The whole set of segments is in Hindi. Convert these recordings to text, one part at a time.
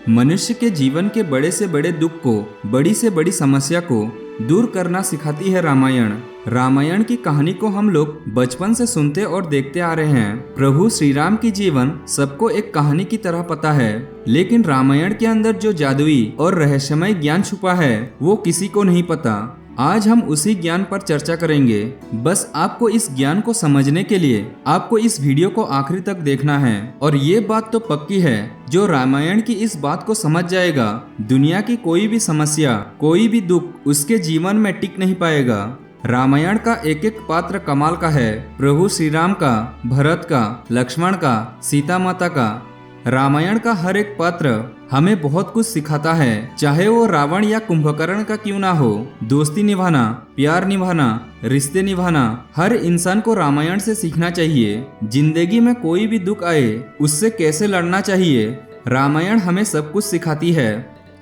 मनुष्य के जीवन के बड़े से बड़े दुख को, बड़ी से बड़ी समस्या को दूर करना सिखाती है रामायण। रामायण की कहानी को हम लोग बचपन से सुनते और देखते आ रहे हैं। प्रभु श्री राम की जीवन सबको एक कहानी की तरह पता है, लेकिन रामायण के अंदर जो जादुई और रहस्यमय ज्ञान छुपा है वो किसी को नहीं पता। आज हम उसी ज्ञान पर चर्चा करेंगे। बस आपको इस ज्ञान को समझने के लिए आपको इस वीडियो को आखिरी तक देखना है। और ये बात तो पक्की है, जो रामायण की इस बात को समझ जाएगा, दुनिया की कोई भी समस्या, कोई भी दुख उसके जीवन में टिक नहीं पाएगा। रामायण का एक एक पात्र कमाल का है। प्रभु श्री राम का, भरत का, लक्ष्मण का, सीता माता का। रामायण का हर एक पात्र हमें बहुत कुछ सिखाता है, चाहे वो रावण या कुंभकर्ण का क्यों ना हो। दोस्ती निभाना, प्यार निभाना, रिश्ते निभाना, हर इंसान को रामायण से सीखना चाहिए। जिंदगी में कोई भी दुख आए उससे कैसे लड़ना चाहिए, रामायण हमें सब कुछ सिखाती है।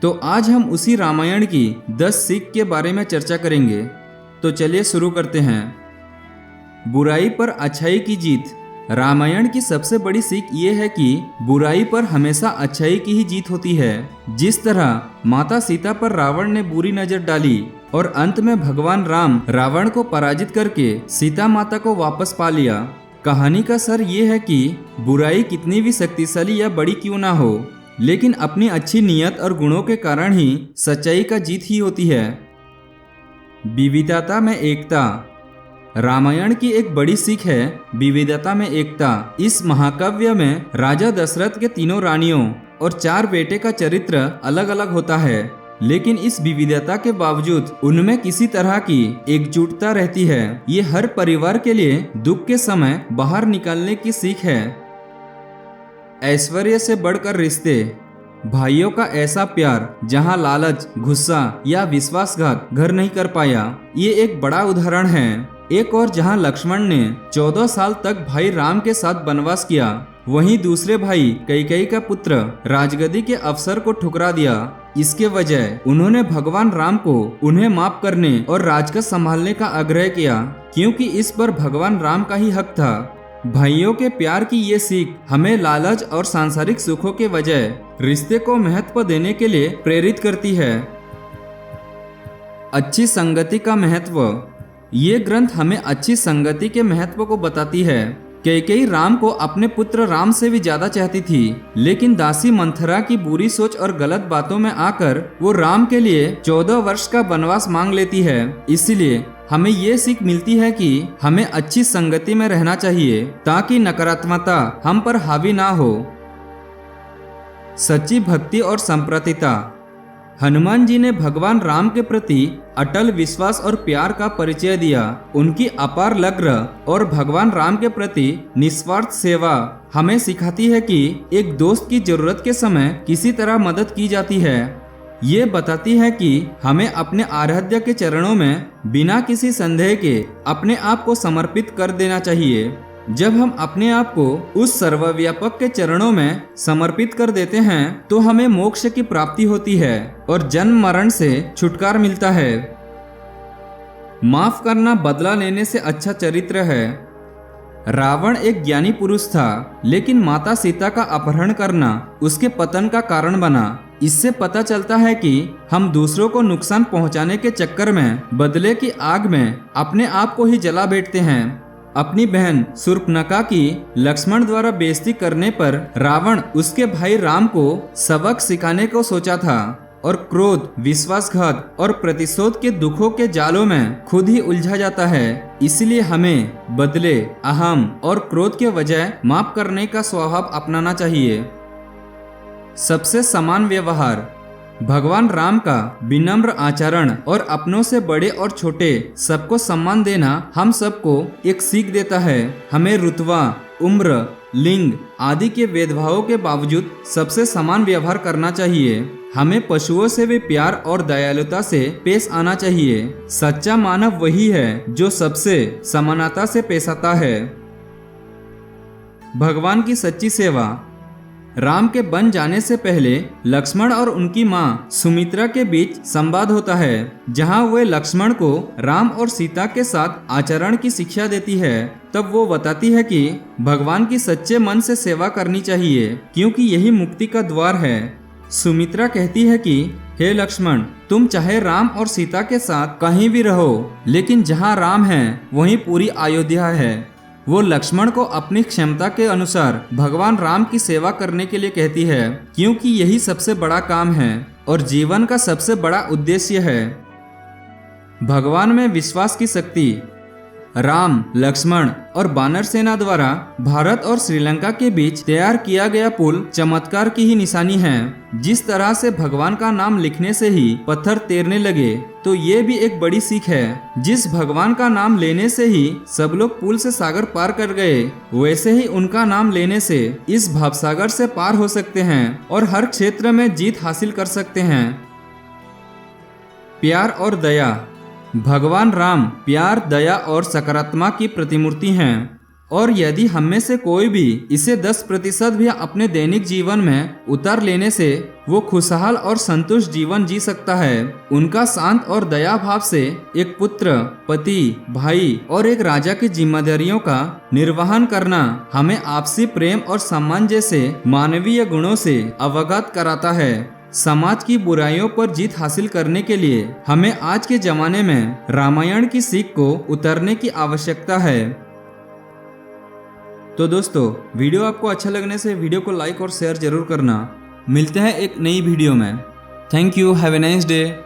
तो आज हम उसी रामायण की 10 सीख के बारे में चर्चा करेंगे। तो चलिए शुरू करते हैं। बुराई पर अच्छाई की जीत। रामायण की सबसे बड़ी सीख ये है कि बुराई पर हमेशा अच्छाई की ही जीत होती है। जिस तरह माता सीता पर रावण ने बुरी नजर डाली और अंत में भगवान राम रावण को पराजित करके सीता माता को वापस पा लिया। कहानी का सर ये है कि बुराई कितनी भी शक्तिशाली या बड़ी क्यों ना हो, लेकिन अपनी अच्छी नीयत और गुणों के कारण ही सच्चाई का जीत ही होती है। विविधता में एकता। रामायण की एक बड़ी सीख है विविधता में एकता। इस महाकाव्य में राजा दशरथ के तीनों रानियों और 4 बेटे का चरित्र अलग अलग होता है, लेकिन इस विविधता के बावजूद उनमें किसी तरह की एकजुटता रहती है। ये हर परिवार के लिए दुख के समय बाहर निकलने की सीख है। ऐश्वर्य से बढ़कर रिश्ते। भाइयों का ऐसा प्यार जहां लालच, गुस्सा या विश्वासघात घर नहीं कर पाया, ये एक बड़ा उदाहरण है। एक और जहां लक्ष्मण ने 14 साल तक भाई राम के साथ वनवास किया, वहीं दूसरे भाई कैकेयी का पुत्र राजगद्दी के अवसर को ठुकरा दिया। इसके वजह उन्होंने भगवान राम को उन्हें माफ करने और राजकाज संभालने का आग्रह किया, क्योंकि इस पर भगवान राम का ही हक था। भाइयों के प्यार की ये सीख हमें लालच और सांसारिक सुखों के बजाय रिश्ते को महत्व देने के लिए प्रेरित करती है। अच्छी संगति का महत्व। ये ग्रंथ हमें अच्छी संगति के महत्व को बताती है। कैकेयी राम को अपने पुत्र राम से भी ज्यादा चाहती थी, लेकिन दासी मंथरा की बुरी सोच और गलत बातों में आकर वो राम के लिए 14 वर्ष का वनवास मांग लेती है। इसीलिए हमें ये सीख मिलती है कि हमें अच्छी संगति में रहना चाहिए, ताकि नकारात्मकता हम पर हावी ना हो। सच्ची भक्ति और संप्रतिता। हनुमान जी ने भगवान राम के प्रति अटल विश्वास और प्यार का परिचय दिया। उनकी अपार लग्न और भगवान राम के प्रति निस्वार्थ सेवा हमें सिखाती है कि एक दोस्त की जरूरत के समय किसी तरह मदद की जाती है। ये बताती है कि हमें अपने आराध्य के चरणों में बिना किसी संदेह के अपने आप को समर्पित कर देना चाहिए। जब हम अपने आप को उस सर्वव्यापक के चरणों में समर्पित कर देते हैं तो हमें मोक्ष की प्राप्ति होती है और जन्म मरण से छुटकारा मिलता है। माफ करना बदला लेने से अच्छा चरित्र है। रावण एक ज्ञानी पुरुष था, लेकिन माता सीता का अपहरण करना उसके पतन का कारण बना। इससे पता चलता है कि हम दूसरों को नुकसान पहुंचाने के चक्कर में बदले की आग में अपने आप को ही जला बैठते हैं। अपनी बहन शूर्पणखा की लक्ष्मण द्वारा बेइज्जती करने पर रावण उसके भाई राम को सबक सिखाने को सोचा था, और क्रोध, विश्वासघात और प्रतिशोध के दुखों के जालों में खुद ही उलझा जाता है। इसलिए हमें बदले, अहम और क्रोध के बजाय माफ करने का स्वभाव अपनाना चाहिए। सबसे समान व्यवहार। भगवान राम का विनम्र आचरण और अपनों से बड़े और छोटे सबको सम्मान देना हम सबको एक सीख देता है। हमें रुतबा, उम्र, लिंग आदि के भेदभावों के बावजूद सबसे समान व्यवहार करना चाहिए। हमें पशुओं से भी प्यार और दयालुता से पेश आना चाहिए। सच्चा मानव वही है जो सबसे समानता से पेश आता है। भगवान की सच्ची सेवा। राम के बन जाने से पहले लक्ष्मण और उनकी मां सुमित्रा के बीच संवाद होता है, जहां वे लक्ष्मण को राम और सीता के साथ आचरण की शिक्षा देती है। तब वो बताती है कि भगवान की सच्चे मन से सेवा करनी चाहिए, क्योंकि यही मुक्ति का द्वार है। सुमित्रा कहती है कि हे लक्ष्मण, तुम चाहे राम और सीता के साथ कहीं भी रहो, लेकिन जहाँ राम है वहीं पूरी अयोध्या है। वो लक्ष्मण को अपनी क्षमता के अनुसार भगवान राम की सेवा करने के लिए कहती है, क्योंकि यही सबसे बड़ा काम है और जीवन का सबसे बड़ा उद्देश्य है। भगवान में विश्वास की शक्ति। राम, लक्ष्मण और वानर सेना द्वारा भारत और श्रीलंका के बीच तैयार किया गया पुल चमत्कार की ही निशानी है। जिस तरह से भगवान का नाम लिखने से ही पत्थर तैरने लगे, तो ये भी एक बड़ी सीख है। जिस भगवान का नाम लेने से ही सब लोग पुल से सागर पार कर गए, वैसे ही उनका नाम लेने से इस भवसागर से पार हो सकते हैं और हर क्षेत्र में जीत हासिल कर सकते हैं। प्यार और दया। भगवान राम प्यार, दया और सकारात्मक की प्रतिमूर्ति हैं, और यदि हम में से कोई भी इसे 10% भी अपने दैनिक जीवन में उतार लेने से वो खुशहाल और संतुष्ट जीवन जी सकता है। उनका शांत और दया भाव से एक पुत्र, पति, भाई और एक राजा की जिम्मेदारियों का निर्वहन करना हमें आपसी प्रेम और सम्मान जैसे मानवीय गुणों से अवगत कराता है। समाज की बुराइयों पर जीत हासिल करने के लिए हमें आज के जमाने में रामायण की सीख को उतारने की आवश्यकता है। तो दोस्तों, वीडियो आपको अच्छा लगने से वीडियो को लाइक और शेयर जरूर करना। मिलते हैं एक नई वीडियो में। Thank you. Have a nice day.